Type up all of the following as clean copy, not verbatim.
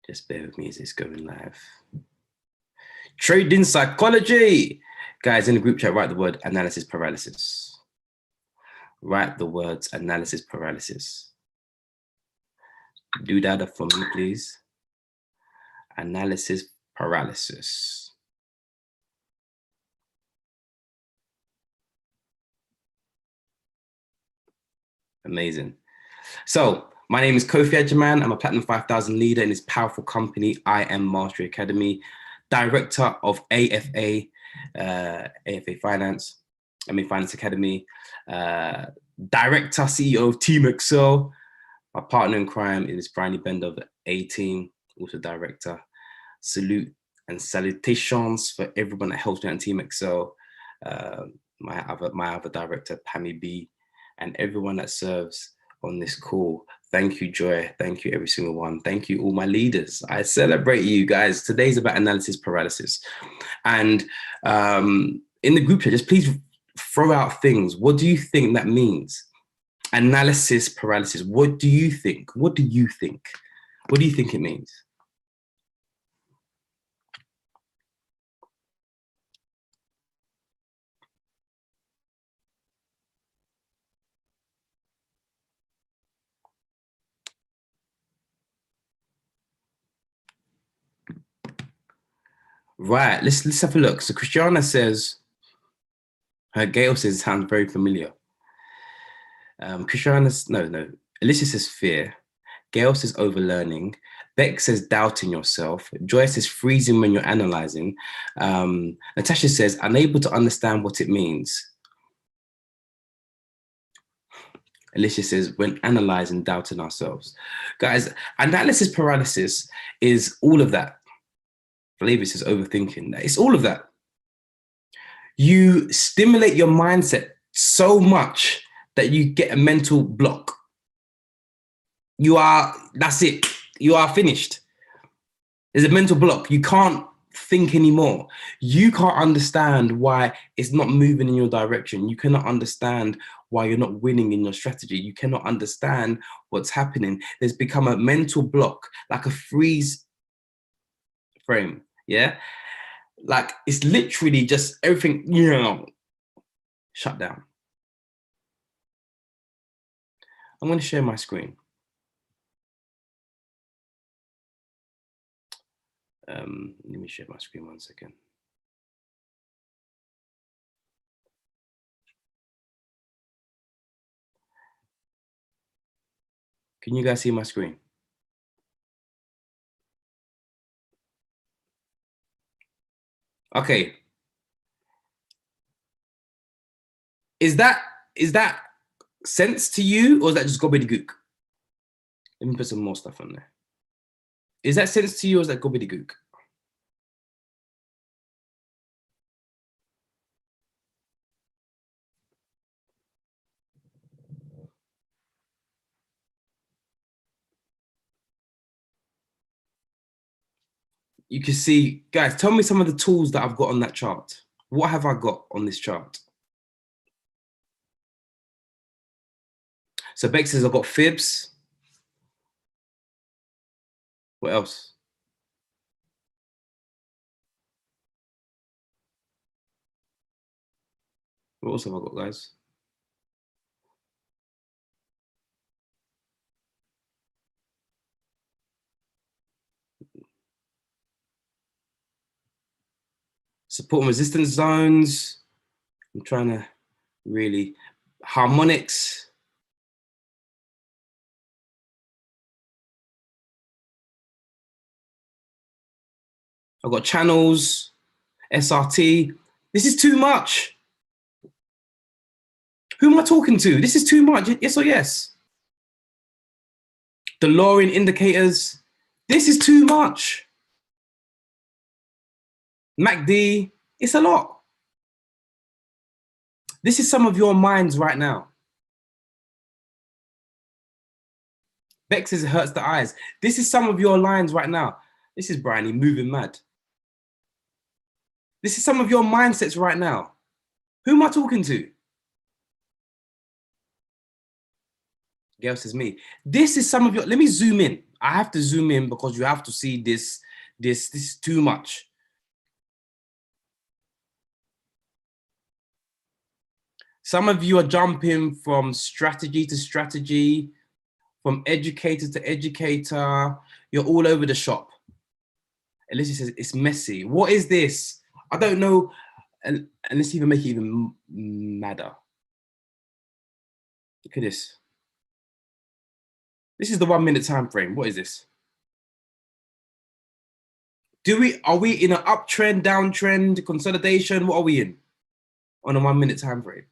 Just bear with me as it's going live. Trading psychology. Guys, in the group chat, write the word analysis paralysis. Write the words analysis paralysis. Do that for me, please. Analysis paralysis. Amazing. So my name is Kofi Agyemang. I'm a Platinum 5000 leader in this powerful company, I Am Mastery Academy, director of AFA Finance Academy, director, CEO of Team Excel. My partner in crime is Bryony Bender of 18, also director. Salute and salutations for everyone that helps me on Team Excel. My other director, Pammy B, and everyone that serves on this call. Thank you, Joy. Thank you, every single one. Thank you, all my leaders. I celebrate you guys. Today's about analysis paralysis. And in the group chat, just please throw out things. What do you think that means? Analysis paralysis. What do you think? What do you think? What do you think it means? Right, let's have a look. So Christiana says, Gail says it sounds very familiar. Christiana's, no. Alicia says fear. Gail says overlearning. Beck says doubting yourself. Joy says freezing when you're analyzing. Natasha says unable to understand what it means. Alicia says when analyzing, doubting ourselves. Guys, analysis paralysis is all of that. Flavia says overthinking. It's all of that. You stimulate your mindset so much that you get a mental block. That's it. You are finished. There's a mental block. You can't think anymore. You can't understand why it's not moving in your direction. You cannot understand why you're not winning in your strategy. You cannot understand what's happening. There's become a mental block, like a freeze frame. Yeah. Like it's literally just everything, shut down. I'm going to share my screen. Let me share my screen 1 second. Can you guys see my screen? Okay. Is that sense to you, or is that just gobbledygook? Let me put some more stuff on there. Is that sense to you, or is that gobbledygook? You can see, guys, tell me some of the tools that I've got on that chart. What have I got on this chart? So Beck says I've got fibs. What else? What else have I got, guys? Support and resistance zones. I'm trying to really, harmonics. I've got channels, SRT. This is too much. Who am I talking to? This is too much, yes or yes? The lowering indicators. This is too much. MACD, it's a lot. This is some of your minds right now. Beck says it hurts the eyes. This is some of your lines right now. This is Bryony moving mad. This is some of your mindsets right now. Who am I talking to? Gail says me. This is some of your, let me zoom in. I have to zoom in because you have to see this. This is too much. Some of you are jumping from strategy to strategy, from educator to educator. You're all over the shop. Alicia says, it's messy. What is this? I don't know. And let's even make it even madder. Look at this. This is the 1 minute time frame. What is this? Are we in an uptrend, downtrend, consolidation? What are we in on a 1 minute time frame?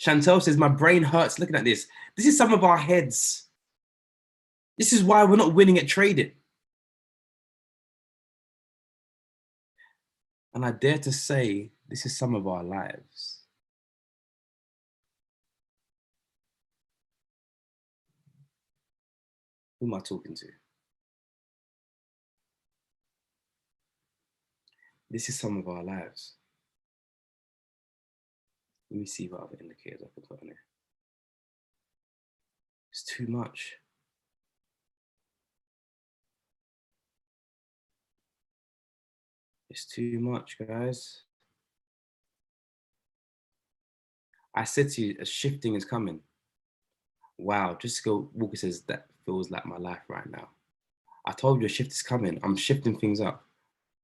Chantel says, my brain hurts looking at this. This is some of our heads. This is why we're not winning at trading. And I dare to say, this is some of our lives. Who am I talking to? This is some of our lives. Let me see what other indicators I can put on here. It's too much. It's too much, guys. I said to you, a shifting is coming. Wow, just go, Walker says, that feels like my life right now. I told you a shift is coming. I'm shifting things up.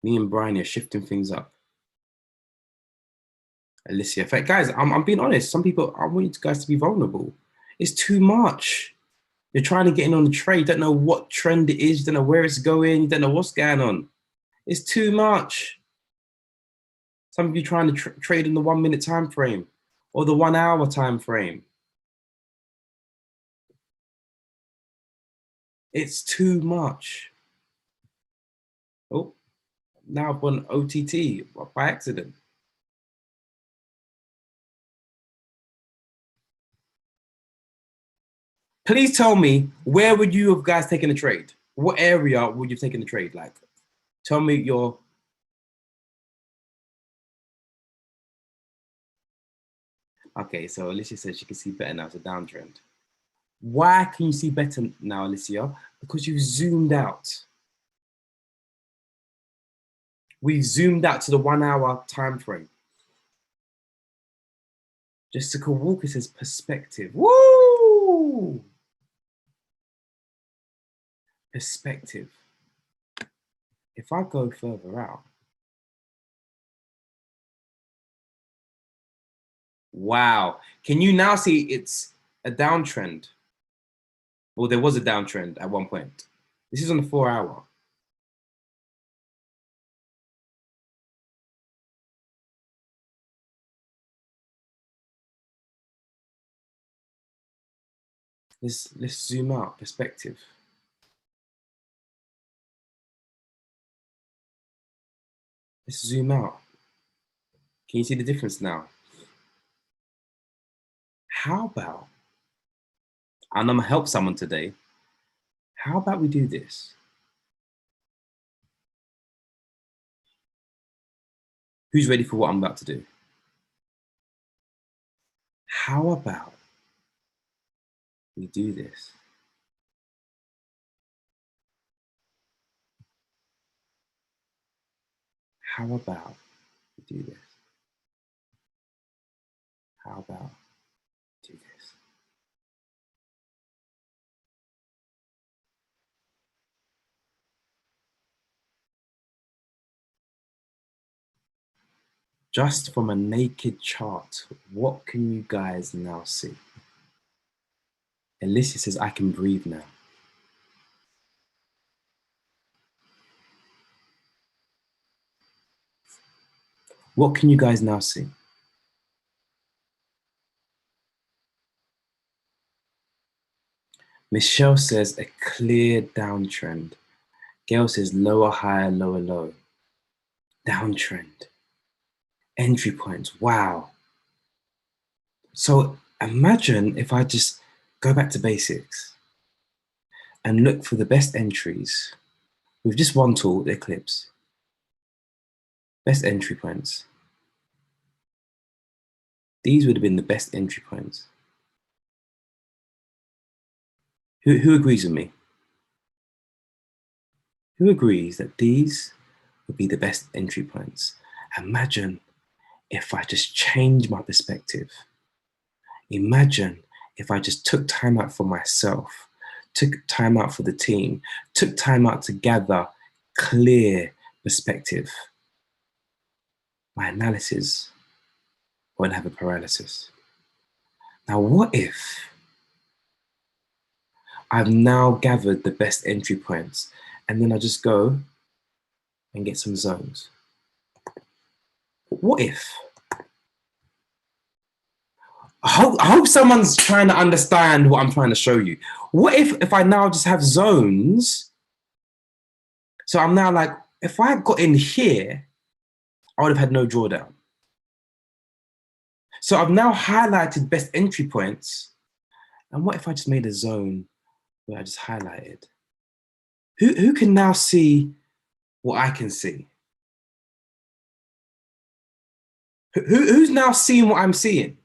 Me and Brian are shifting things up. Alicia, in fact, guys, I'm being honest. Some people, I want you guys to be vulnerable. It's too much. You're trying to get in on the trade. You don't know what trend it is. You don't know where it's going. You don't know what's going on. It's too much. Some of you trying to trade in the 1 minute time frame or the 1 hour time frame. It's too much. Oh, now I've gone OTT by accident. Please tell me, where would you have guys taken a trade? What area would you have taken the trade? Like, tell me your. Okay, so Alicia says she can see better now. It's a downtrend. Why can you see better now, Alicia? Because you've zoomed out. We've zoomed out to the 1 hour time frame. Jessica Walker says perspective. Woo! Perspective. If I go further out, wow. Can you now see it's a downtrend? Well, there was a downtrend at one point. This is on the 4 hour. Let's zoom out, perspective. Let's zoom out. Can you see the difference now? How about, and I'm gonna help someone today, how about we do this? Who's ready for what I'm about to do? How about we do this? How about we do this? How about we do this? Just from a naked chart, what can you guys now see? Alicia says, I can breathe now. What can you guys now see? Michelle says, a clear downtrend. Gail says, lower, higher, lower, low. Downtrend. Entry points, wow. So imagine if I just go back to basics and look for the best entries with just one tool, the Eclipse. Best entry points. these would have been the best entry points. Who agrees with me? Who agrees that these would be the best entry points? Imagine if I just change my perspective. Imagine if I just took time out for myself, took time out for the team, took time out to gather clear perspective. My analysis won't have a paralysis. Now, what if I've now gathered the best entry points and then I just go and get some zones? What if? I hope someone's trying to understand what I'm trying to show you. What if I now just have zones? So I'm now like, if I got in here, I would have had no drawdown. So I've now highlighted best entry points. And what if I just made a zone where I just highlighted? Who can now see what I can see? Who's now seeing what I'm seeing?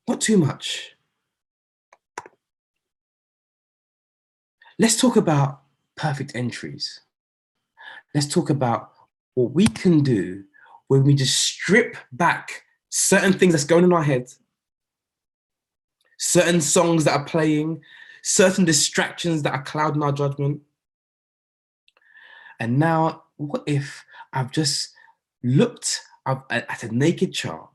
Not too much. Let's talk about perfect entries. Let's talk about what we can do when we just strip back certain things that's going on in our head, certain songs that are playing, certain distractions that are clouding our judgment. And now, what if I've just looked at a naked chart?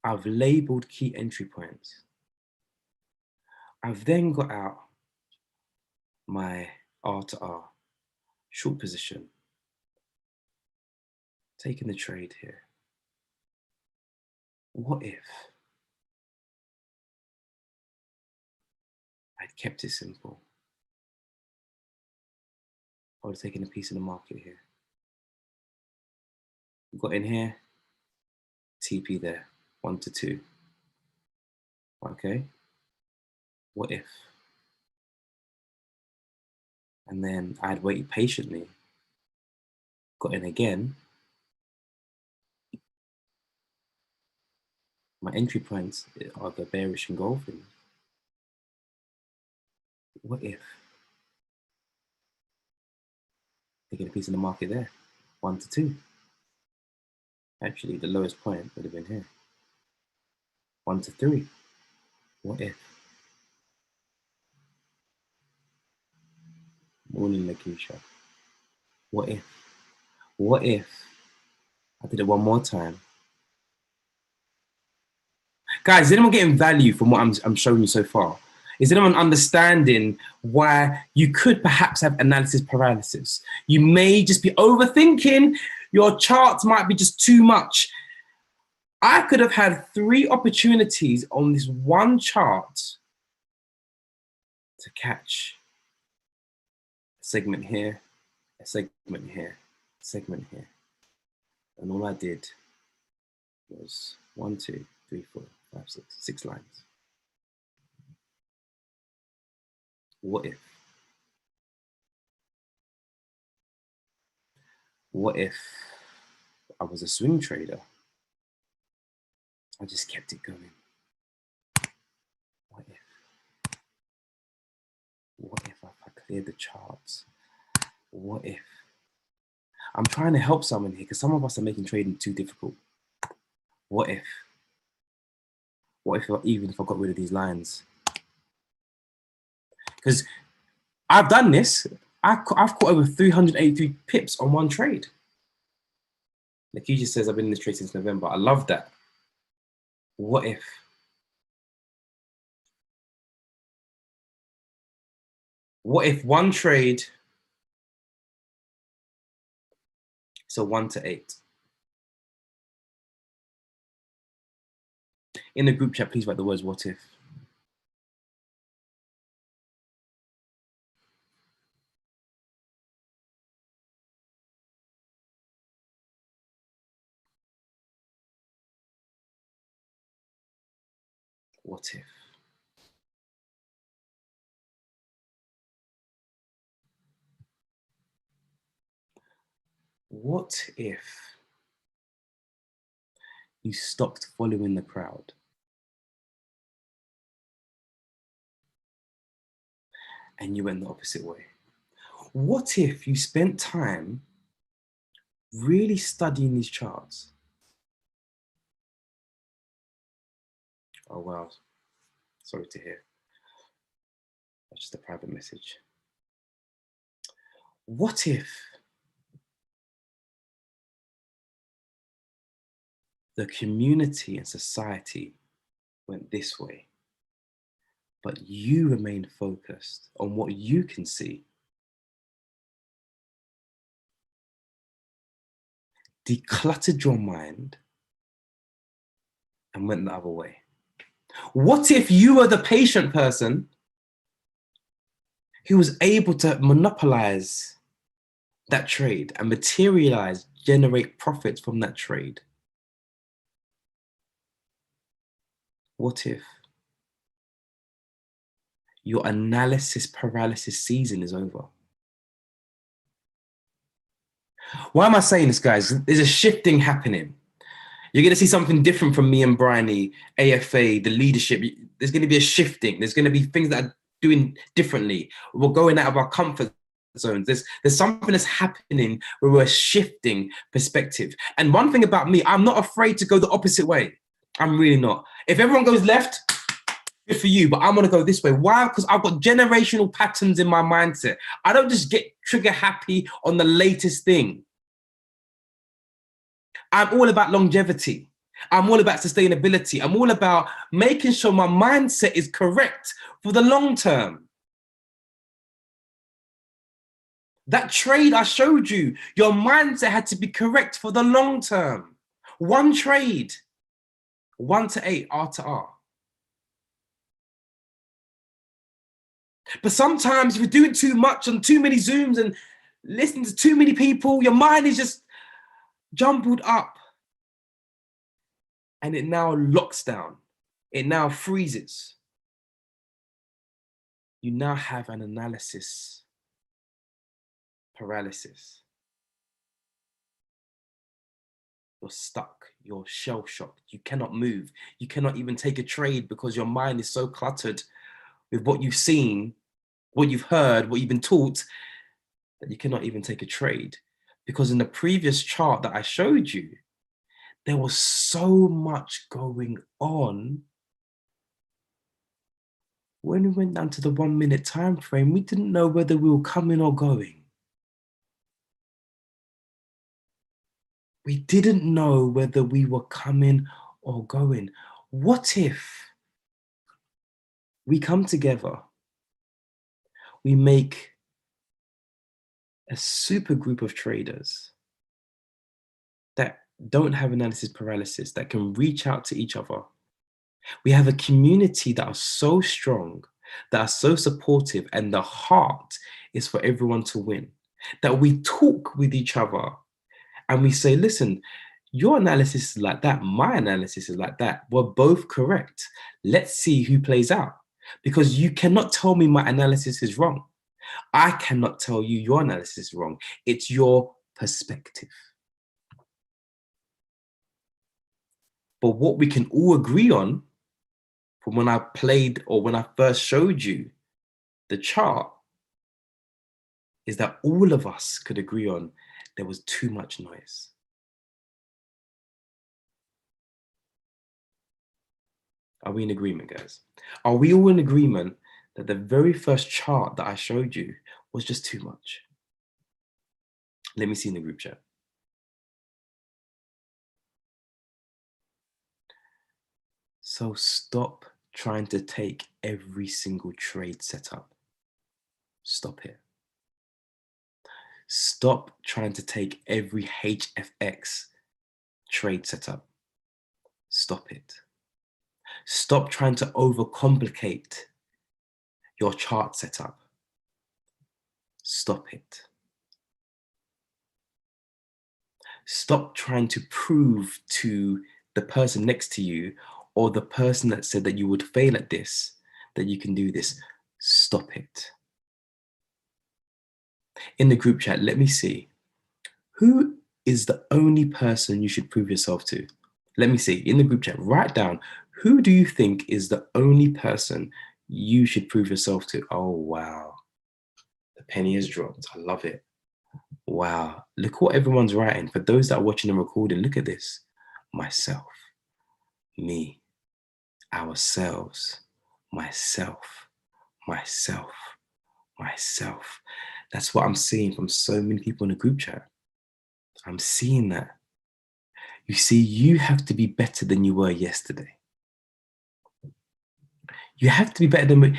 I've labeled key entry points. I've then got out my R to R, short position, taking the trade here. What if I'd kept it simple? I would have taken a piece of the market here. Got in here, TP there, 1 to 2. Okay, what if? And then I'd waited patiently, got in again. My entry points are the bearish engulfing. What if? Taking a piece of the market there, 1 to 2. Actually, the lowest point would have been here, 1 to 3. What if? Morning, Lakeisha. What if? What if I did it one more time? Guys, is anyone getting value from what I'm showing you so far? Is anyone understanding why you could perhaps have analysis paralysis? You may just be overthinking. Your charts might be just too much. I could have had 3 opportunities on this one chart to catch a segment here, a segment here, a segment here. And all I did was 1, 2, 3, 4, 5, 6 lines. What if? What if I was a swing trader? I just kept it going. What if? What if I cleared the charts? What if? I'm trying to help someone here because some of us are making trading too difficult. What if? What if even if I got rid of these lines? Because I've done this. I've caught over 383 pips on one trade. Lakeisha says I've been in this trade since November. I love that. What if? What if one trade, so 1 to 8. In the group chat, please write the words what if. What if? What if you stopped following the crowd and you went the opposite way? What if you spent time really studying these charts? Oh, wow. Sorry to hear. That's just a private message. What if the community and society went this way, but you remained focused on what you can see? Decluttered your mind and went the other way. What if you were the patient person who was able to monopolize that trade and materialize, generate profits from that trade? What if your analysis paralysis season is over? Why am I saying this, guys? There's a shifting happening. You're going to see something different from me and Bryony, AFA, the leadership. There's going to be a shifting. There's going to be things that are doing differently. We're going out of our comfort zones. There's something that's happening where we're shifting perspective. And one thing about me, I'm not afraid to go the opposite way. I'm really not. If everyone goes left, good for you, but I'm going to go this way. Why? Because I've got generational patterns in my mindset. I don't just get trigger happy on the latest thing. I'm all about longevity. I'm all about sustainability. I'm all about making sure my mindset is correct for the long term. That trade I showed you, your mindset had to be correct for the long term. One trade, 1 to 8, R to R. But sometimes if you're doing too much on too many Zooms and listening to too many people, your mind is just jumbled up. And it now locks down. It now freezes. You now have an analysis paralysis. You're stuck. You're shell shocked. You cannot move. You cannot even take a trade because your mind is so cluttered with what you've seen, what you've heard, what you've been taught, that you cannot even take a trade. Because in the previous chart that I showed you, there was so much going on. When we went down to the 1 minute time frame, we didn't know whether we were coming or going. We didn't know whether we were coming or going. What if we come together, we make a super group of traders that don't have analysis paralysis, that can reach out to each other? We have a community that are so strong, that are so supportive, and the heart is for everyone to win. That we talk with each other and we say, listen, your analysis is like that, my analysis is like that. We're both correct. Let's see who plays out. Because you cannot tell me my analysis is wrong. I cannot tell you your analysis is wrong. It's your perspective. But what we can all agree on, from when I played or when I first showed you the chart, is that all of us could agree on there was too much noise. Are we in agreement, guys? Are we all in agreement that the very first chart that I showed you was just too much? Let me see in the group chat. So stop trying to take every single trade setup. Stop it. Stop trying to take every HFX trade setup. Stop it. Stop trying to overcomplicate your chart setup. Stop it. Stop trying to prove to the person next to you or the person that said that you would fail at this, that you can do this. Stop it. In the group chat, let me see. Who is the only person you should prove yourself to? Let me see, in the group chat, write down, who do you think is the only person you should prove yourself to? Oh, wow. The penny has dropped. I love it. Wow. Look what everyone's writing. For those that are watching the recording, look at this. Myself, me, ourselves, myself, myself, myself. That's what I'm seeing from so many people in the group chat. I'm seeing that. You see, you have to be better than you were yesterday. You have to be better than,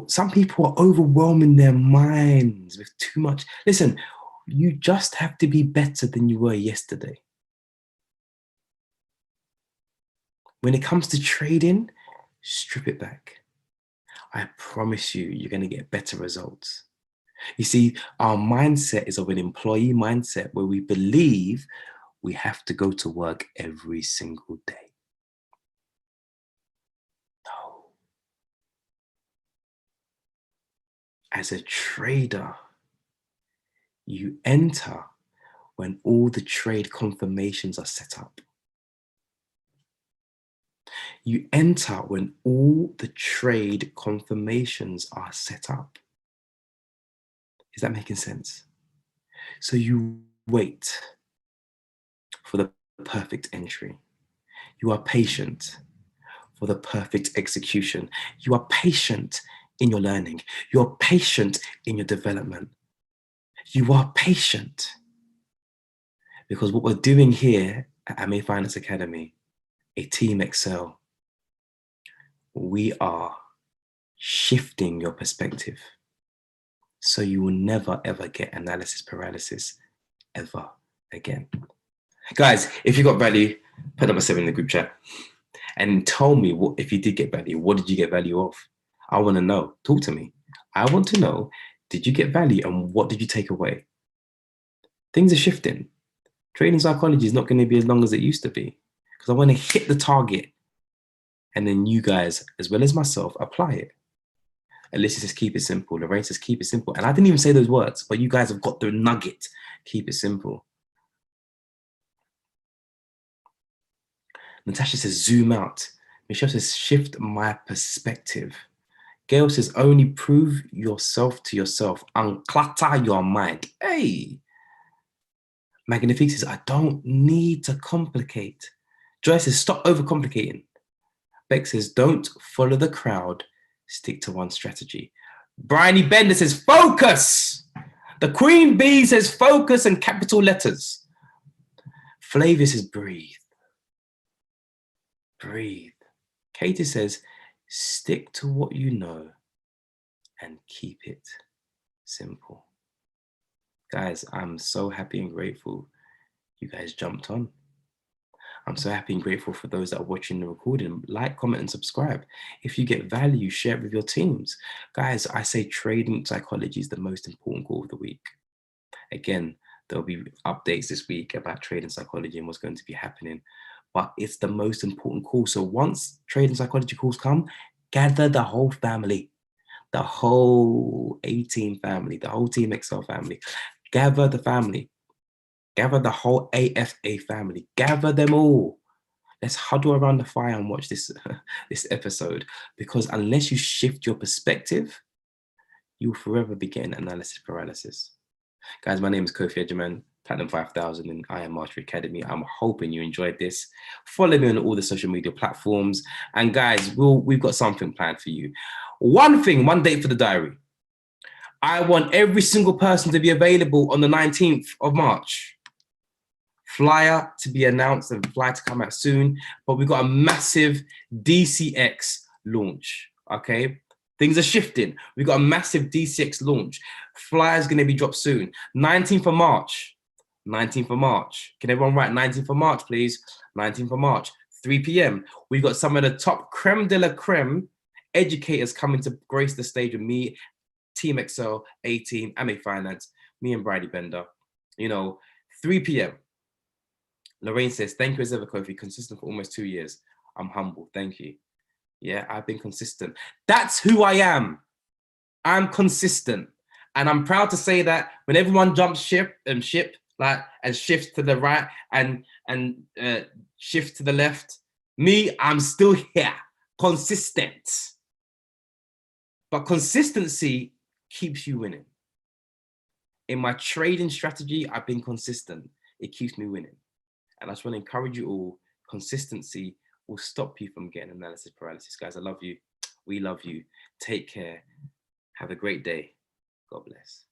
some people are overwhelming their minds with too much. Listen, you just have to be better than you were yesterday. When it comes to trading, strip it back. I promise you, you're going to get better results. You see, our mindset is of an employee mindset where we believe we have to go to work every single day. No. As a trader, you enter when all the trade confirmations are set up. You enter when all the trade confirmations are set up. Is that making sense? So you wait for the perfect entry. You are patient for the perfect execution. You are patient in your learning. You are patient in your development. You are patient. Because what we're doing here at AME Finance Academy, a Team Excel, we are shifting your perspective so you will never ever get analysis paralysis ever again. Guys, if you got value, put number 7 in the group chat and tell me what, if you did get value, what did you get value of? I want to know. Talk to me. I want to know, did you get value and what did you take away? Things are shifting. Trading psychology is not going to be as long as it used to be because I want to hit the target and then you guys, as well as myself, apply it. Alyssa says, keep it simple. Lorraine says, keep it simple. And I didn't even say those words, but you guys have got the nugget. Keep it simple. Natasha says, zoom out. Michelle says, shift my perspective. Gail says, only prove yourself to yourself. Unclutter your mind. Hey. Magnifique says, I don't need to complicate. Joyce says, stop overcomplicating. Beck says, don't follow the crowd. Stick to one strategy. Bryony Bender says, focus. The Queen Bee says, focus and capital letters. Flavia says, breathe. Breathe. Katie says, stick to what you know and keep it simple. Guys, I'm so happy and grateful you guys jumped on. I'm so happy and grateful for those that are watching the recording. Like, comment, and subscribe. If you get value, share it with your teams. Guys, I say trading psychology is the most important call of the week. Again, there'll be updates this week about trading psychology and what's going to be happening. But it's the most important call. So once trading psychology calls come, gather the whole family, the whole A-Team family, the whole Team Excel family. Gather the family. Gather the whole AFA family. Gather them all. Let's huddle around the fire and watch this, this episode. Because unless you shift your perspective, you will forever be getting analysis paralysis. Guys, my name is Kofi Agyemang, Platinum 5000 in I Am Mastery Academy. I'm hoping you enjoyed this. Follow me on all the social media platforms. And guys, we've got something planned for you. One date for the diary. I want every single person to be available on the 19th of March. Flyer to be announced and flyer to come out soon. But we've got a massive DCX launch, okay? Things are shifting. We've got a massive DCX launch. Flyer's going to be dropped soon. 19th of March. 19th of March. Can everyone write 19th of March, please? 19th of March, 3 p.m. We've got some of the top creme de la creme educators coming to grace the stage with me, Team Excel, A-Team, AME Finance, me and Bridie Bender. 3 p.m. Lorraine says, thank you as ever, Kofi. Consistent for almost 2 years. I'm humble. Thank you. Yeah, I've been consistent. That's who I am. I'm consistent. And I'm proud to say that when everyone jumps ship, like, and shift to the right and shift to the left. Me, I'm still here, consistent. But consistency keeps you winning. In my trading strategy, I've been consistent. It keeps me winning. And I just want to encourage you all, consistency will stop you from getting analysis paralysis. Guys, I love you. We love you. Take care. Have a great day. God bless.